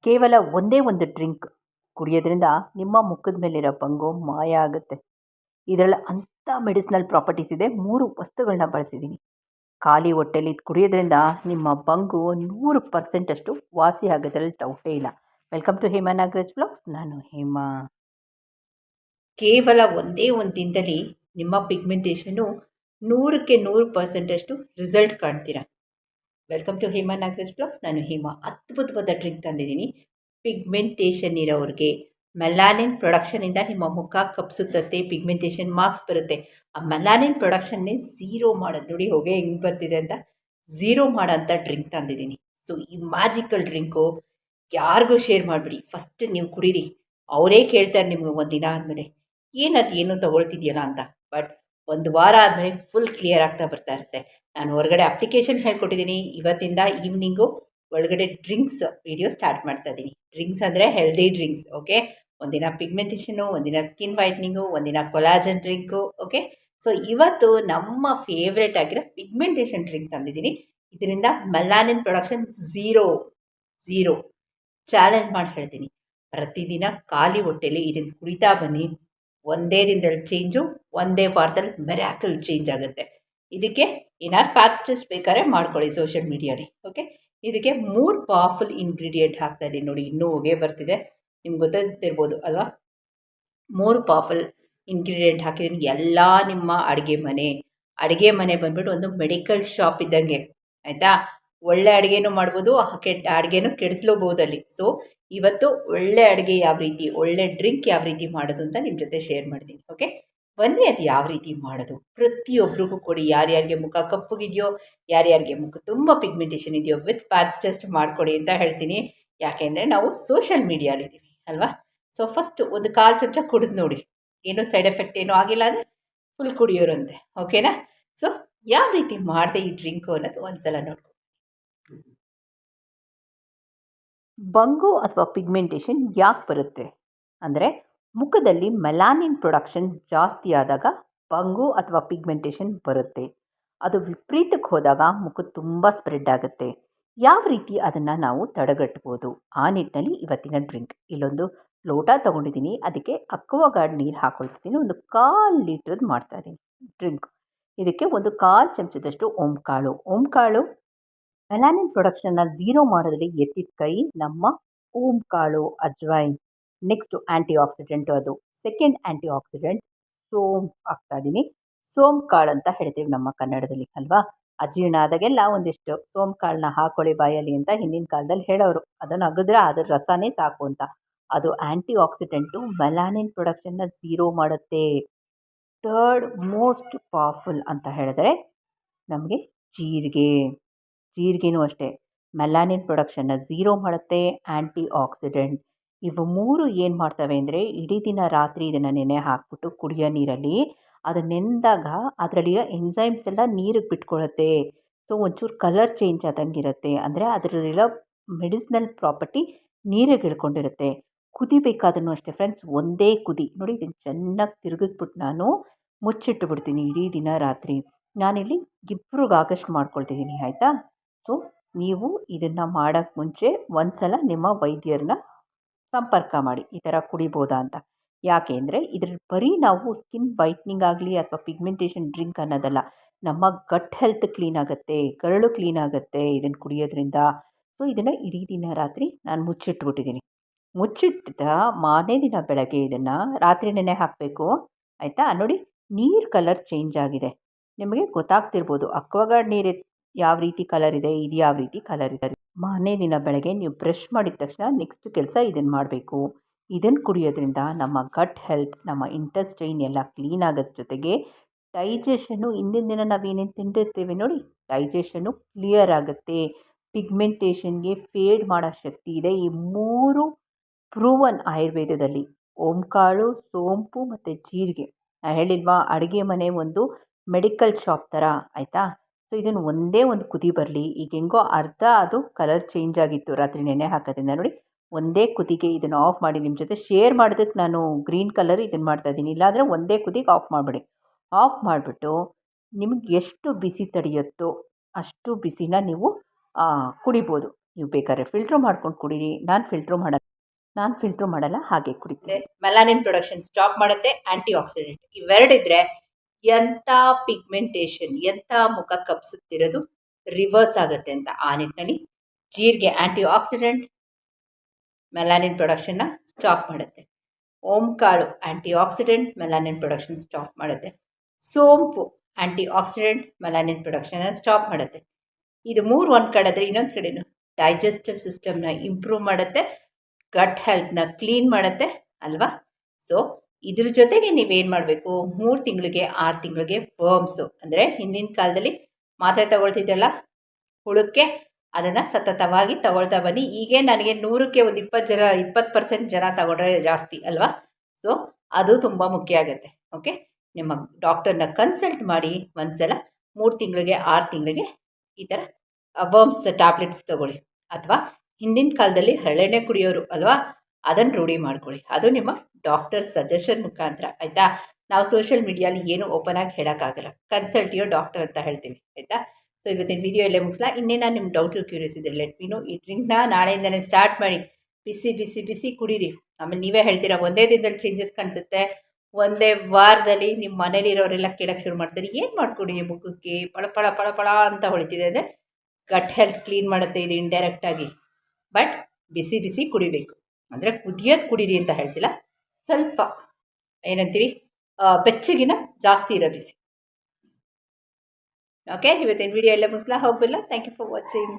ಕೇವಲ ಒಂದೇ ಒಂದು ಡ್ರಿಂಕ್ ಕುಡಿಯೋದ್ರಿಂದ ನಿಮ್ಮ ಮುಖದ ಮೇಲಿರೋ ಬಂಗು ಮಾಯ ಆಗುತ್ತೆ. ಇದರಲ್ಲಿ ಅಂಥ ಮೆಡಿಸಿನಲ್ ಪ್ರಾಪರ್ಟೀಸ್ ಇದೆ. 3 ವಸ್ತುಗಳನ್ನ ಬಳಸಿದ್ದೀನಿ. ಖಾಲಿ ಹೊಟ್ಟೆಲಿ ಇದು ಕುಡಿಯೋದ್ರಿಂದ ನಿಮ್ಮ ಬಂಗು 100% ಅಷ್ಟು ವಾಸಿ ಆಗೋದ್ರಲ್ಲಿ ಡೌಟೇ ಇಲ್ಲ. Welcome to Hema Nagaraj vlogs. ನಾನು ಹೇಮಾ. ಕೇವಲ ಒಂದೇ ಒಂದು ದಿನದಲ್ಲಿ ನಿಮ್ಮ ಪಿಗ್ಮೆಂಟೇಷನ್ನು 100ಕ್ಕೆ 100% ಅಷ್ಟು ರಿಸಲ್ಟ್ ಕಾಣ್ತೀರಾ. Welcome to Hema Nagaraj blogs. ನಾನು ಹೇಮಾ. ಅದ್ಭುತವಾದ ಡ್ರಿಂಕ್ ತಂದಿದ್ದೀನಿ. ಪಿಗ್ಮೆಂಟೇಷನ್ ಇರೋರಿಗೆ ಮೆಲಾನಿನ್ ಪ್ರೊಡಕ್ಷನಿಂದ ನಿಮ್ಮ ಮುಖ ಕಪ್ಸುತ್ತೆ, ಪಿಗ್ಮೆಂಟೇಷನ್ ಮಾರ್ಕ್ಸ್ ಬರುತ್ತೆ. ಆ ಮೆಲಾನಿನ್ ಪ್ರೊಡಕ್ಷನ್ನೇ ಝೀರೋ ಮಾಡೋದು ನೋಡಿ, ಹೊಗೆ ಹೆಂಗೆ ಬರ್ತಿದೆ ಅಂತ, ಝೀರೋ ಮಾಡೋಂಥ ಡ್ರಿಂಕ್ ತಂದಿದ್ದೀನಿ. ಸೊ ಈ ಮ್ಯಾಜಿಕಲ್ ಡ್ರಿಂಕು ಯಾರಿಗೂ ಶೇರ್ ಮಾಡಿಬಿಡಿ. ಫಸ್ಟ್ ನೀವು ಕುಡೀರಿ. ಅವರೇ ಕೇಳ್ತಾರೆ ನಿಮ್ಗೆ ಒಂದು ದಿನ ಆದಮೇಲೆ, ಏನದು ತೊಗೊಳ್ತಿದ್ಯಲ್ಲ ಅಂತ. ಬಟ್ ಒಂದು ವಾರ ಆದಮೇಲೆ ಫುಲ್ ಕ್ಲಿಯರ್ ಆಗ್ತಾ ಬರ್ತಾ ಇರುತ್ತೆ. ನಾನು ಹೊರಗಡೆ ಅಪ್ಲಿಕೇಶನ್ ಹೇಳ್ಕೊಟ್ಟಿದ್ದೀನಿ. ಇವತ್ತಿಂದ ಈವ್ನಿಂಗು ಒಳಗಡೆ ಡ್ರಿಂಕ್ಸ್ ವಿಡಿಯೋ ಸ್ಟಾರ್ಟ್ ಮಾಡ್ತಾ ಇದ್ದೀನಿ. ಡ್ರಿಂಕ್ಸ್ ಅಂದರೆ ಹೆಲ್ದಿ ಡ್ರಿಂಕ್ಸ್. ಓಕೆ, ಒಂದಿನ ಪಿಗ್ಮೆಂಟೇಷನು, ಒಂದಿನ ಸ್ಕಿನ್ ವೈಟ್ನಿಂಗು, ಒಂದಿನ ಕೊಲಾಜನ್ ಡ್ರಿಂಕು. ಓಕೆ, ಸೊ ಇವತ್ತು ನಮ್ಮ ಫೇವ್ರೇಟ್ ಆಗಿರೋ ಪಿಗ್ಮೆಂಟೇಷನ್ ಡ್ರಿಂಕ್ ತಂದಿದ್ದೀನಿ. ಇದರಿಂದ ಮೆಲಾನಿನ್ ಪ್ರೊಡಕ್ಷನ್ ಝೀರೋ ಚಾಲೆಂಜ್ ಮಾಡಿ ಹೇಳ್ತೀನಿ. ಪ್ರತಿದಿನ ಖಾಲಿ ಹೊಟ್ಟೆಲಿ ಇದನ್ನು ಕುಡಿತಾ ಬನ್ನಿ. ಒಂದೇ ದಿನದಲ್ಲಿ ಚೇಂಜು, ಒಂದೇ ವಾರದಲ್ಲಿ ಮೆರಾಕಲ್ ಚೇಂಜ್ ಆಗುತ್ತೆ. ಇದಕ್ಕೆ ಏನಾದ್ರು ಪ್ಯಾಚ್ ಟೆಸ್ಟ್ ಬೇಕಾದ್ರೆ ಮಾಡ್ಕೊಳ್ಳಿ ಸೋಷಿಯಲ್ ಮೀಡಿಯಾಲಿ. ಓಕೆ, ಇದಕ್ಕೆ 3 ಪವರ್ಫುಲ್ ಇಂಗ್ರೀಡಿಯೆಂಟ್ ಹಾಕ್ತಾ ಇದ್ದೀನಿ ನೋಡಿ. ಇನ್ನೂ ಹೊಗೆ ಬರ್ತಿದೆ, ನಿಮ್ಗೆ ಗೊತ್ತಿರ್ಬೋದು ಅಲ್ವಾ. 3 ಪವರ್ಫುಲ್ ಇಂಗ್ರೀಡಿಯೆಂಟ್ ಹಾಕಿದ್ದೀನಿ. ಎಲ್ಲ ನಿಮ್ಮ ಅಡುಗೆ ಮನೆ ಬಂದ್ಬಿಟ್ಟು ಒಂದು ಮೆಡಿಕಲ್ ಶಾಪ್ ಇದ್ದಂಗೆ, ಆಯಿತಾ. ಒಳ್ಳೆ ಅಡುಗೆನೂ ಮಾಡ್ಬೋದು, ಕೆಟ್ಟ ಅಡುಗೆನೂ ಕೆಡಿಸ್ಲೂಬೋದಲ್ಲಿ. ಸೊ ಇವತ್ತು ಒಳ್ಳೆ ಅಡುಗೆ ಯಾವ ರೀತಿ, ಒಳ್ಳೆ ಡ್ರಿಂಕ್ ಯಾವ ರೀತಿ ಮಾಡೋದು ಅಂತ ನಿಮ್ಮ ಜೊತೆ ಶೇರ್ ಮಾಡ್ತೀನಿ. ಓಕೆ, ಬನ್ನಿ ಅದು ಯಾವ ರೀತಿ ಮಾಡೋದು ಪ್ರತಿಯೊಬ್ಬರಿಗೂ ಕೊಡಿ. ಯಾರ್ಯಾರಿಗೆ ಮುಖ ಕಪ್ಪಗಿದೆಯೋ, ಯಾರ್ಯಾರಿಗೆ ಮುಖ ತುಂಬ ಪಿಗ್ಮೆಂಟೇಷನ್ ಇದೆಯೋ, ವಿತ್ ಪ್ಯಾಚ್ ಟೆಸ್ಟ್ ಮಾಡಿಕೊಡಿ ಅಂತ ಹೇಳ್ತೀನಿ. ಯಾಕೆಂದರೆ ನಾವು ಸೋಷಿಯಲ್ ಮೀಡಿಯಾಲಿದ್ದೀವಿ ಅಲ್ವಾ. ಸೊ ಫಸ್ಟ್ ಒಂದು 1/4 ಚಮಚ ಕುಡಿದು ನೋಡಿ, ಏನೂ ಸೈಡ್ ಎಫೆಕ್ಟ್ ಏನೂ ಆಗಿಲ್ಲ ಅಂದರೆ ಫುಲ್ ಕುಡಿಯೋರಂತೆ. ಓಕೆನಾ. ಸೊ ಯಾವ ರೀತಿ ಮಾಡಿದೆ ಈ ಡ್ರಿಂಕು ಅನ್ನೋದು ಒಂದು ಸಲ ನೋಡ್ಕೊ. ಬಂಗು ಅಥವಾ ಪಿಗ್ಮೆಂಟೇಷನ್ ಯಾಕೆ ಬರುತ್ತೆ ಅಂದರೆ, ಮುಖದಲ್ಲಿ ಮೆಲಾನಿನ್ ಪ್ರೊಡಕ್ಷನ್ ಜಾಸ್ತಿ ಆದಾಗ ಬಂಗು ಅಥವಾ ಪಿಗ್ಮೆಂಟೇಷನ್ ಬರುತ್ತೆ. ಅದು ವಿಪರೀತಕ್ಕೆ ಹೋದಾಗ ಮುಖ ತುಂಬ ಸ್ಪ್ರೆಡ್ ಆಗುತ್ತೆ. ಯಾವ ರೀತಿ ಅದನ್ನು ನಾವು ತಡೆಗಟ್ಬೋದು, ಆ ನಿಟ್ಟಿನಲ್ಲಿ ಇವತ್ತಿನ ಡ್ರಿಂಕ್. ಇಲ್ಲೊಂದು ಲೋಟ ತೊಗೊಂಡಿದ್ದೀನಿ, ಅದಕ್ಕೆ ಅಕ್ವಾಗಾರ್ಡ್ ನೀರು ಹಾಕ್ಕೊಳ್ತಿದ್ದೀನಿ. ಒಂದು 1/4 ಲೀಟ್ರದ್ದು ಮಾಡ್ತಾಯಿದ್ದೀನಿ ಡ್ರಿಂಕ್. ಇದಕ್ಕೆ ಒಂದು 1/4 ಚಮಚದಷ್ಟು ಓಂಕಾಳು ಮೆಲಾನಿನ್ ಪ್ರೊಡಕ್ಷನ್ನ ಝೀರೋ ಮಾಡೋದ್ರಲ್ಲಿ ಎತ್ತಿದ ಕೈ ನಮ್ಮ ಓಂಕಾಳು, ಅಜ್ವೈನ್. ನೆಕ್ಸ್ಟು ಆ್ಯಂಟಿ ಆಕ್ಸಿಡೆಂಟು, ಅದು ಸೆಕೆಂಡ್ ಆ್ಯಂಟಿ ಆಕ್ಸಿಡೆಂಟ್ ಸೋಂಪು ಹಾಕ್ತಾಯಿದ್ದೀನಿ. ಸೋಂಪು ಕಾಳು ಅಂತ ಹೇಳ್ತೀವಿ ನಮ್ಮ ಕನ್ನಡದಲ್ಲಿ ಅಲ್ವಾ. ಅಜೀರ್ಣ ಆದಾಗೆಲ್ಲ ಒಂದಿಷ್ಟು ಸೋಂಪು ಕಾಳನ್ನ ಹಾಕೊಳ್ಳಿ ಬಾಯಲ್ಲಿ ಅಂತ ಹಿಂದಿನ ಕಾಲದಲ್ಲಿ ಹೇಳೋರು. ಅದನ್ನು ಅಗಿದ್ರೆ ಅದ್ರ ರಸನೇ ಸಾಕು ಅಂತ. ಅದು ಆ್ಯಂಟಿ ಆಕ್ಸಿಡೆಂಟು, ಮೆಲಾನಿನ್ ಪ್ರೊಡಕ್ಷನ್ನ ಝೀರೋ ಮಾಡುತ್ತೆ. ಥರ್ಡ್ ಮೋಸ್ಟ್ ಪವರ್ಫುಲ್ ಅಂತ ಹೇಳಿದ್ರೆ ನಮಗೆ ಜೀರಿಗೆನೂ ಅಷ್ಟೇ ಮೆಲಾನಿನ್ ಪ್ರೊಡಕ್ಷನ್ನ ಝೀರೋ ಮಾಡುತ್ತೆ, ಆ್ಯಂಟಿ ಆಕ್ಸಿಡೆಂಟ್. ಇವು 3 ಏನು ಮಾಡ್ತವೆ ಅಂದರೆ, ಇಡೀ ದಿನ ರಾತ್ರಿ ಇದನ್ನು ನೆನೆ ಹಾಕ್ಬಿಟ್ಟು ಕುಡಿಯೋ ನೀರಲ್ಲಿ ಅದು ನೆನೆದಾಗ ಅದರಲ್ಲಿರೋ ಎನ್ಸೈಮ್ಸ್ ಎಲ್ಲ ನೀರಿಗೆ ಬಿಟ್ಕೊಳ್ಳುತ್ತೆ. ಸೊ ಒಂಚೂರು ಕಲರ್ ಚೇಂಜ್ ಆದಂಗಿರುತ್ತೆ. ಅಂದರೆ ಅದರಲ್ಲಿರೋ ಮೆಡಿಸಿನಲ್ ಪ್ರಾಪರ್ಟಿ ನೀರಿಗೆ ಇಳ್ಕೊಂಡಿರುತ್ತೆ. ಕುದಿಬೇಕಾದ್ರೂ ಅಷ್ಟೇ ಫ್ರೆಂಡ್ಸ್, ಒಂದೇ ಕುದಿ ನೋಡಿ. ಇದನ್ನು ಚೆನ್ನಾಗಿ ತಿರುಗಿಸ್ಬಿಟ್ಟು ನಾನು ಮುಚ್ಚಿಟ್ಟು ಬಿಡ್ತೀನಿ ಇಡೀ ದಿನ ರಾತ್ರಿ. ನಾನಿಲ್ಲಿ 2ರಿಗೆ ಆಗಷ್ಟು ಮಾಡ್ಕೊಳ್ತಿದ್ದೀನಿ, ಆಯಿತಾ. ಸೊ ನೀವು ಇದನ್ನು ಮಾಡೋಕ್ಕೆ ಮುಂಚೆ ಒಂದು ಸಲ ನಿಮ್ಮ ವೈದ್ಯರನ್ನ ಸಂಪರ್ಕ ಮಾಡಿ, ಈ ಥರ ಕುಡಿಬೋದಾ ಅಂತ. ಯಾಕೆ ಅಂದರೆ ಇದ್ರಲ್ಲಿ ಬರೀ ನಾವು ಸ್ಕಿನ್ ವೈಟ್ನಿಂಗ್ ಆಗಲಿ ಅಥವಾ ಪಿಗ್ಮೆಂಟೇಷನ್ ಡ್ರಿಂಕ್ ಅನ್ನೋದಲ್ಲ, ನಮ್ಮ ಗಟ್ ಹೆಲ್ತ್ ಕ್ಲೀನ್ ಆಗುತ್ತೆ, ಕರಳು ಕ್ಲೀನ್ ಆಗುತ್ತೆ ಇದನ್ನು ಕುಡಿಯೋದ್ರಿಂದ. ಸೊ ಇದನ್ನು ಇಡೀ ದಿನ ರಾತ್ರಿ ನಾನು ಮುಚ್ಚಿಟ್ಬಿಟ್ಟಿದ್ದೀನಿ. ಮುಚ್ಚಿಟ್ಟಿದ ಮಾರನೇ ದಿನ ಬೆಳಗ್ಗೆ ಇದನ್ನು ರಾತ್ರಿ ನೆನೆ ಹಾಕಬೇಕು, ಆಯಿತಾ. ನೋಡಿ, ನೀರು ಕಲರ್ ಚೇಂಜ್ ಆಗಿದೆ, ನಿಮಗೆ ಗೊತ್ತಾಗ್ತಿರ್ಬೋದು. ಅಕ್ವಾಗಾರ್ಡ್ ನೀರು ಯಾವ ರೀತಿ ಕಲರ್ ಇದೆ, ಇದು ಯಾವ ರೀತಿ ಕಲರ್ ಇದೆ. ಮಾರನೇ ದಿನ ಬೆಳಗ್ಗೆ ನೀವು ಬ್ರಷ್ ಮಾಡಿದ ತಕ್ಷಣ ನೆಕ್ಸ್ಟ್ ಕೆಲಸ ಇದನ್ನು ಮಾಡಬೇಕು. ಇದನ್ನು ಕುಡಿಯೋದ್ರಿಂದ ನಮ್ಮ ಗಟ್ ಹೆಲ್ತ್, ನಮ್ಮ ಇಂಟೆಸ್ಟೈನ್ ಎಲ್ಲ ಕ್ಲೀನ್ ಆಗೋದ್ರ ಜೊತೆಗೆ ಡೈಜೆಷನ್ನು, ಹಿಂದಿನ ದಿನ ನಾವೇನೇನು ತಿಂದಿರ್ತೀವಿ ನೋಡಿ, ಡೈಜೆಷನ್ನು ಕ್ಲಿಯರ್ ಆಗುತ್ತೆ. ಪಿಗ್ಮೆಂಟೇಷನ್ಗೆ ಫೇಡ್ ಮಾಡೋ ಶಕ್ತಿ ಇದೆ. ಈ 3 ಪ್ರೂವನ್ ಆಯುರ್ವೇದದಲ್ಲಿ. ಓಂಕಾಳು, ಸೋಂಪು ಮತ್ತು ಜೀರಿಗೆ. ನಾನು ಹೇಳಿಲ್ವಾ, ಅಡುಗೆ ಮನೆ ಒಂದು ಮೆಡಿಕಲ್ ಶಾಪ್ ಥರ, ಆಯಿತಾ. ಸೊ ಇದನ್ನು ಒಂದೇ ಒಂದು ಕುದಿ ಬರಲಿ. ಈಗ ಹೆಂಗೋ ಅರ್ಧ ಅದು ಕಲರ್ ಚೇಂಜ್ ಆಗಿತ್ತು ರಾತ್ರಿ ನೆನೆ ಹಾಕೋದ್ರಿಂದ. ನೋಡಿ, ಒಂದೇ ಕುದಿಗೆ ಇದನ್ನು ಆಫ್ ಮಾಡಿ. ನಿಮ್ಮ ಜೊತೆ ಶೇರ್ ಮಾಡೋದಕ್ಕೆ ನಾನು ಗ್ರೀನ್ ಕಲರ್ ಇದನ್ನು ಮಾಡ್ತಾಯಿದ್ದೀನಿ. ಇಲ್ಲಾಂದರೆ ಒಂದೇ ಕುದಿಗೆ ಆಫ್ ಮಾಡಿಬಿಡಿ. ಆಫ್ ಮಾಡಿಬಿಟ್ಟು ನಿಮಗೆ ಎಷ್ಟು ಬಿಸಿ ತಡೆಯುತ್ತೋ ಅಷ್ಟು ಬಿಸಿನ ನೀವು ಕುಡಿಬೋದು. ನೀವು ಬೇಕಾದ್ರೆ ಫಿಲ್ಟ್ರ್ ಮಾಡ್ಕೊಂಡು ಕುಡೀರಿ. ನಾನು ಫಿಲ್ಟ್ರ್ ಮಾಡಲ್ಲ, ಹಾಗೆ ಕುಡಿತೆ. ಮೆಲಾನಿನ್ ಪ್ರೊಡಕ್ಷನ್ ಸ್ಟಾಪ್ ಮಾಡುತ್ತೆ. ಆ್ಯಂಟಿ ಆಕ್ಸಿಡೆಂಟ್ ಇವೆರಡಿದ್ರೆ ಎಂಥ ಪಿಗ್ಮೆಂಟೇಷನ್, ಎಂಥ ಮುಖ ಕಪ್ಸುತ್ತಿರೋದು ರಿವರ್ಸ್ ಆಗುತ್ತೆ ಅಂತ. ಆ ನಿಟ್ಟಿನಲ್ಲಿ ಜೀರಿಗೆ ಆ್ಯಂಟಿ ಆಕ್ಸಿಡೆಂಟ್, ಮೆಲಾನಿನ್ ಪ್ರೊಡಕ್ಷನ್ನ ಸ್ಟಾಪ್ ಮಾಡುತ್ತೆ. ಓಂಕಾಳು antioxidant, melanin production stop ಮಾಡುತ್ತೆ. ಸೋಂಪು ಆ್ಯಂಟಿ ಆಕ್ಸಿಡೆಂಟ್, ಮೆಲಾನಿನ್ ಪ್ರೊಡಕ್ಷನ್ನ ಸ್ಟಾಪ್ ಮಾಡುತ್ತೆ. ಇದು 3 ಒಂದು ಕಡೆ ಆದರೆ ಇನ್ನೊಂದು ಕಡೆನು ಡೈಜೆಸ್ಟಿವ್ ಸಿಸ್ಟಮ್ನ ಇಂಪ್ರೂವ್ ಮಾಡುತ್ತೆ, ಗಟ್ ಹೆಲ್ತ್ನ ಕ್ಲೀನ್ ಮಾಡುತ್ತೆ ಅಲ್ವಾ. ಸೊ ಇದ್ರ ಜೊತೆಗೆ ನೀವೇನು ಮಾಡಬೇಕು, 3 ತಿಂಗಳಿಗೆ 6 ತಿಂಗಳಿಗೆ ವರ್ಮ್ಸು ಅಂದರೆ ಹಿಂದಿನ ಕಾಲದಲ್ಲಿ ಮಾತ್ರೆ ತಗೊಳ್ತಿದ್ದಲ್ಲ ಹುಳುಕ್ಕೆ, ಅದನ್ನು ಸತತವಾಗಿ ತಗೊಳ್ತಾ ಬನ್ನಿ. ಈಗ ನನಗೆ 100ಕ್ಕೆ ಒಂದು 20% ಜನ ತಗೊಂಡ್ರೆ ಜಾಸ್ತಿ ಅಲ್ವಾ. ಸೊ ಅದು ತುಂಬ ಮುಖ್ಯ ಆಗುತ್ತೆ. ಓಕೆ, ನಿಮ್ಮ ಡಾಕ್ಟರ್ನ ಕನ್ಸಲ್ಟ್ ಮಾಡಿ ಒಂದು ಸಲ 3 ತಿಂಗಳಿಗೆ 6 ತಿಂಗಳಿಗೆ ಈ ಥರ ವರ್ಮ್ಸ್ ಟ್ಯಾಬ್ಲೆಟ್ಸ್ ತೊಗೊಳ್ಳಿ. ಅಥವಾ ಹಿಂದಿನ ಕಾಲದಲ್ಲಿ ಹರಳೆಣ್ಣೆ ಕುಡಿಯೋರು ಅಲ್ವಾ, ಅದನ್ನು ರೂಢಿ ಮಾಡ್ಕೊಳ್ಳಿ. ಅದು ನಿಮ್ಮ ಡಾಕ್ಟರ್ ಸಜೆಷನ್ ಮುಖಾಂತರ, ಆಯಿತಾ. ನಾವು ಸೋಷಿಯಲ್ ಮೀಡಿಯಲ್ಲಿ ಏನು ಓಪನ್ ಆಗಿ ಹೇಳೋಕ್ಕಾಗಲ್ಲ, ಕನ್ಸಲ್ಟ್ ಯುವರ್ ಡಾಕ್ಟರ್ ಅಂತ ಹೇಳ್ತೀವಿ, ಆಯಿತಾ. ಸೊ ಇವತ್ತಿನ ವಿಡಿಯೋ ಇಲ್ಲೇ ಮುಗಿಸ್ಲಾ. ಇನ್ನೇನು ನಿಮ್ಮ ಡೌಟು ಕ್ಯೂರಿಯಸ್ ಇದ್ದರೆ ಲೆಟ್ ಮೀ ನೋ. ಈ ಡ್ರಿಂಕ್ನ ನಾಳೆಯಿಂದನೇ ಸ್ಟಾರ್ಟ್ ಮಾಡಿ, ಬಿಸಿ ಬಿಸಿ ಬಿಸಿ ಕುಡೀರಿ. ಆಮೇಲೆ ನೀವೇ ಹೇಳ್ತೀರಾ ಒಂದೇ ದಿನದಲ್ಲಿ ಚೇಂಜಸ್ ಕಾಣಿಸುತ್ತೆ, ಒಂದೇ ವಾರದಲ್ಲಿ ನಿಮ್ಮ ಮನೇಲಿರೋರೆಲ್ಲ ಕೇಳೋಕ್ಕೆ ಶುರು ಮಾಡ್ತಾರೆ, ಏನು ಮಾಡ್ಕೊಡಿ ಮುಖಕ್ಕೆ ಪಳ ಪಳ ಪಳ ಪಳ ಅಂತ ಹೊಳಿತಿದೆ ಅಂದರೆ ಗಟ್ ಹೆಲ್ತ್ ಕ್ಲೀನ್ ಮಾಡುತ್ತೆ ಇದು ಇಂಡೈರೆಕ್ಟಾಗಿ. ಬಟ್ ಬಿಸಿ ಬಿಸಿ ಕುಡಿಬೇಕು, ಅಂದರೆ ಕುದಿಯೋದು ಕುಡೀರಿ ಅಂತ ಹೇಳ್ತಿಲ್ಲ, ಸ್ವಲ್ಪ ಏನಂತೀವಿ ಬೆಚ್ಚಗಿನ ಜಾಸ್ತಿ ಇರೋ ಬಿಸಿ. ಓಕೆ, ಇವತ್ತಿನ ವಿಡಿಯೋ ಎಲ್ಲ ಮುಗಿಸ್ಲಾ, ಹೋಗಲ್ಲ. Thank you for watching.